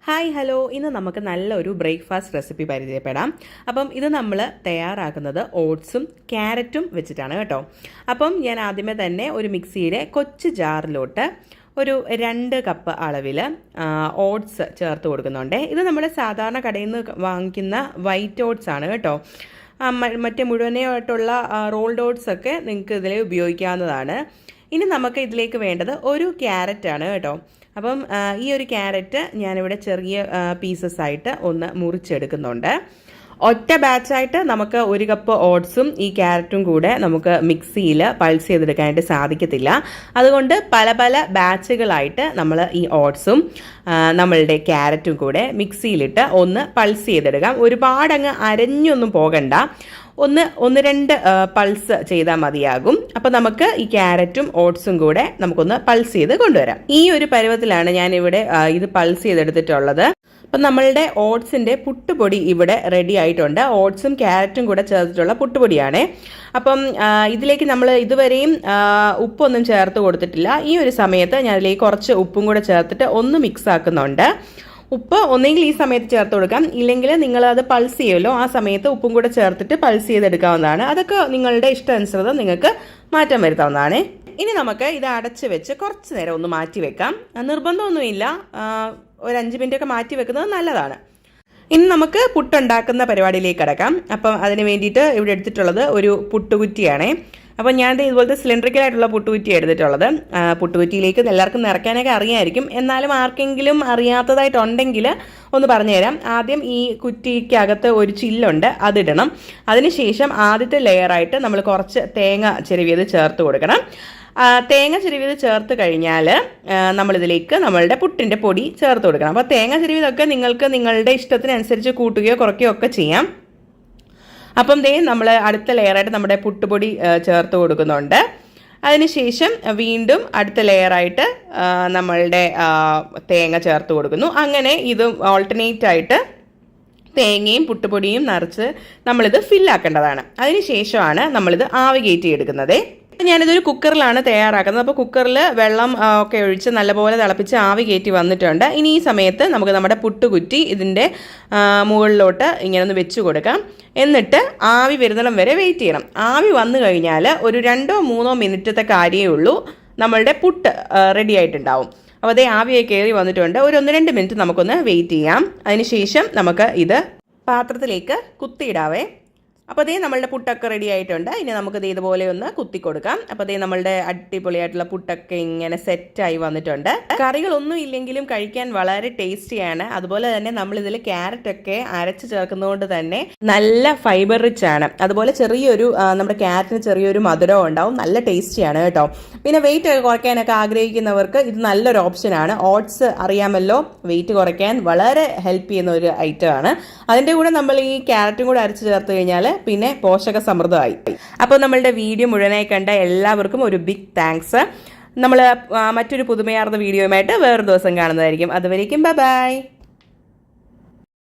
Hi hello, ഇന്ന് നമുക്ക് നല്ലൊരു ബ്രേക്ക്ഫാസ്റ്റ് റെസിപ്പി പരിചയപ്പെടാം. അപ്പം ഇത് നമ്മൾ തയ്യാറാക്കുന്നത് ഓട്സും ക്യാരറ്റും വെച്ചിട്ടാണ് കേട്ടോ. അപ്പം ഞാൻ ആദ്യമേ തന്നെ ഒരു മിക്സിയുടെ കൊച്ചു ജാറിലോട്ട് ഒരു 2 കപ്പ് അളവിൽ ഓട്സ് ചേർത്ത് കൊടുക്കുന്നുണ്ട്. ഇത് നമ്മൾ സാധാരണ കടയിൽ നിന്ന് വാങ്ങിക്കുന്ന വൈറ്റ് ഓട്സ് ആണ് കേട്ടോ. മറ്റേ മുഴുവനായിട്ടുള്ള റോൾഡ് ഓട്സ് ഒക്കെ നിങ്ങൾക്ക് ഇതിൽ ഉപയോഗിക്കാവുന്നതാണ്. ഇനി നമുക്ക് ഇതിലേക്ക് വേണ്ടത് ഒരു ക്യാരറ്റാണ് കേട്ടോ. അപ്പം ഈ ഒരു ക്യാരറ്റ് ഞാനിവിടെ ചെറിയ പീസസ് ആയിട്ട് ഒന്ന് മുറിച്ചെടുക്കുന്നുണ്ട്. ഒറ്റ ബാച്ചായിട്ട് നമുക്ക് 1 കപ്പ് ഓട്സും ഈ ക്യാരറ്റും കൂടെ നമുക്ക് മിക്സിയിൽ പൾസ് ചെയ്തെടുക്കാനായിട്ട് സാധിക്കത്തില്ല. അതുകൊണ്ട് പല പല ബാച്ചുകളായിട്ട് നമ്മൾ ഈ ഓട്സും നമ്മളുടെ ക്യാരറ്റും കൂടെ മിക്സിയിലിട്ട് ഒന്ന് പൾസ് ചെയ്തെടുക്കാം. ഒരുപാടങ്ങ് അരഞ്ഞൊന്നും പോകണ്ട, ഒന്ന് രണ്ട് പൾസ് ചെയ്താൽ മതിയാകും. അപ്പം നമുക്ക് ഈ ക്യാരറ്റും ഓട്സും കൂടെ നമുക്കൊന്ന് പൾസ് ചെയ്ത് കൊണ്ടുവരാം. ഈ ഒരു പരുവത്തിലാണ് ഞാനിവിടെ ഇത് പൾസ് ചെയ്തെടുത്തിട്ടുള്ളത്. അപ്പം നമ്മളുടെ ഓട്സിൻ്റെ പുട്ടുപൊടി ഇവിടെ റെഡി ആയിട്ടുണ്ട്. ഓട്സും ക്യാരറ്റും കൂടെ ചേർത്തിട്ടുള്ള പുട്ടുപൊടിയാണ്. അപ്പം ഇതിലേക്ക് നമ്മൾ ഇതുവരെയും ഉപ്പൊന്നും ചേർത്ത് കൊടുത്തിട്ടില്ല. ഈ ഒരു സമയത്ത് ഞാൻ ഇതിലേക്ക് കുറച്ച് ഉപ്പും കൂടെ ചേർത്തിട്ട് ഒന്ന് മിക്സ് ആക്കുന്നുണ്ട്. ഉപ്പ് ഒന്നെങ്കിൽ ഈ സമയത്ത് ചേർത്ത് കൊടുക്കാം, ഇല്ലെങ്കിൽ നിങ്ങളത് പൾസ് ചെയ്യുമല്ലോ, ആ സമയത്ത് ഉപ്പും കൂടെ ചേർത്തിട്ട് പൾസ് ചെയ്തെടുക്കാവുന്നതാണ്. അതൊക്കെ നിങ്ങളുടെ ഇഷ്ടാനുസൃതം നിങ്ങൾക്ക് മാറ്റം വരുത്താവുന്നതാണ്. ഇനി നമുക്ക് ഇത് അടച്ച് വെച്ച് കുറച്ച് നേരം ഒന്ന് മാറ്റി വെക്കാം. നിർബന്ധമൊന്നുമില്ല, ഒരു 5 മിനിറ്റൊക്കെ മാറ്റി വെക്കുന്നത് നല്ലതാണ്. ഇനി നമുക്ക് പുട്ടുണ്ടാക്കുന്ന പരിപാടിയിലേക്ക് കിടക്കാം. അപ്പം അതിന് വേണ്ടിയിട്ട് ഇവിടെ എടുത്തിട്ടുള്ളത് ഒരു പുട്ടുകുറ്റിയാണ്. അപ്പോൾ ഞാൻ ഇതുപോലത്തെ സിലിണ്ടറിക്കലായിട്ടുള്ള പുട്ടുകുറ്റി എടുത്തിട്ടുള്ളത്. പുട്ടുകുറ്റിയിലേക്ക് എല്ലാവർക്കും നിറയ്ക്കാനൊക്കെ അറിയാമായിരിക്കും, എന്നാലും ആർക്കെങ്കിലും അറിയാത്തതായിട്ടുണ്ടെങ്കിൽ ഒന്ന് പറഞ്ഞുതരാം. ആദ്യം ഈ കുറ്റിക്കകത്ത് ഒരു ചില്ലുണ്ട്, അതിടണം. അതിനുശേഷം ആദ്യത്തെ ലെയറായിട്ട് നമ്മൾ കുറച്ച് തേങ്ങ ചിരവിയത് ചേർത്ത് കൊടുക്കണം. തേങ്ങ ചിരവിയത് ചേർത്ത് കഴിഞ്ഞാൽ നമ്മളിതിലേക്ക് നമ്മളുടെ പുട്ടിൻ്റെ പൊടി ചേർത്ത് കൊടുക്കണം. അപ്പോൾ തേങ്ങ ചിരവിയതൊക്കെ നിങ്ങൾക്ക് നിങ്ങളുടെ ഇഷ്ടത്തിനനുസരിച്ച് കൂട്ടുകയോ കുറയ്ക്കുകയോ ഒക്കെ ചെയ്യാം. അപ്പം നമ്മൾ അടുത്ത ലെയറായിട്ട് നമ്മുടെ പുട്ടുപൊടി ചേർത്ത് കൊടുക്കുന്നുണ്ട്. അതിനുശേഷം വീണ്ടും അടുത്ത ലെയറായിട്ട് നമ്മളുടെ തേങ്ങ ചേർത്ത് കൊടുക്കുന്നു. അങ്ങനെ ഇത് ഓൾട്ടർനേറ്റ് ആയിട്ട് തേങ്ങയും പുട്ടുപൊടിയും നിറച്ച് നമ്മളിത് ഫില്ലാക്കേണ്ടതാണ്. അതിനുശേഷമാണ് നമ്മളിത് ആവി കയറ്റി എടുക്കുന്നത്. ഞാനിതൊരു കുക്കറിലാണ് തയ്യാറാക്കുന്നത്. അപ്പോൾ കുക്കറിൽ വെള്ളം ഒക്കെ ഒഴിച്ച് നല്ലപോലെ തിളപ്പിച്ച് ആവി കയറ്റി വന്നിട്ടുണ്ട്. ഇനി ഈ സമയത്ത് നമുക്ക് നമ്മുടെ പുട്ടുകുറ്റി ഇതിൻ്റെ മുകളിലോട്ട് ഇങ്ങനെ ഒന്ന് വെച്ച് കൊടുക്കാം. എന്നിട്ട് ആവി വരുന്നിടം വരെ വെയിറ്റ് ചെയ്യണം. ആവി വന്നു കഴിഞ്ഞാൽ ഒരു 2-3 മിനിറ്റത്തെ കാര്യമേ ഉള്ളൂ, നമ്മളുടെ പുട്ട് റെഡി ആയിട്ടുണ്ടാവും. അപ്പോൾ അതേ ആവിയൊക്കെ കയറി വന്നിട്ടുണ്ട്. ഒരു 1-2 മിനിറ്റ് നമുക്കൊന്ന് വെയിറ്റ് ചെയ്യാം. അതിനുശേഷം നമുക്ക് ഇത് പാത്രത്തിലേക്ക് കുത്തിയിടാവേ. അപ്പോൾ അതേ നമ്മളുടെ പുട്ടൊക്കെ റെഡി ആയിട്ടുണ്ട്. ഇനി നമുക്കിത് ഇതുപോലെ ഒന്ന് കുത്തി കൊടുക്കാം. അപ്പോൾ അതേ നമ്മളുടെ അടിപൊളിയായിട്ടുള്ള പുട്ടൊക്കെ ഇങ്ങനെ സെറ്റായി വന്നിട്ടുണ്ട്. കറികളൊന്നും ഇല്ലെങ്കിലും കഴിക്കാൻ വളരെ ടേസ്റ്റിയാണ്. അതുപോലെ തന്നെ നമ്മളിതിൽ ക്യാരറ്റൊക്കെ അരച്ച് ചേർക്കുന്നതുകൊണ്ട് തന്നെ നല്ല ഫൈബർ റിച്ച് ആണ്. അതുപോലെ നമ്മുടെ ക്യാരറ്റിന് ചെറിയൊരു മധുരവും ഉണ്ടാവും. നല്ല ടേസ്റ്റിയാണ് കേട്ടോ. പിന്നെ വെയിറ്റ് ഒക്കെ കുറയ്ക്കാനൊക്കെ ആഗ്രഹിക്കുന്നവർക്ക് ഇത് നല്ലൊരു ഓപ്ഷനാണ്. ഓട്സ് അറിയാമല്ലോ, വെയിറ്റ് കുറയ്ക്കാൻ വളരെ ഹെൽപ്പ് ചെയ്യുന്ന ഒരു ഐറ്റം ആണ്. അതിൻ്റെ കൂടെ നമ്മൾ ഈ ക്യാരറ്റും കൂടെ അരച്ച് ചേർത്ത് കഴിഞ്ഞാൽ പിന്നെ പോഷക സമൃദ്ധമായി. അപ്പോൾ നമ്മളുടെ വീഡിയോ മുഴുവനായി കണ്ട എല്ലാവർക്കും ഒരു ബിഗ് താങ്ക്സ്. നമ്മൾ മറ്റൊരു പുതുമയാർന്ന വീഡിയോയുമായിട്ട് വേറൊരു ദിവസം കാണുന്നതായിരിക്കും. അതുവരേക്കും ബൈ ബൈ.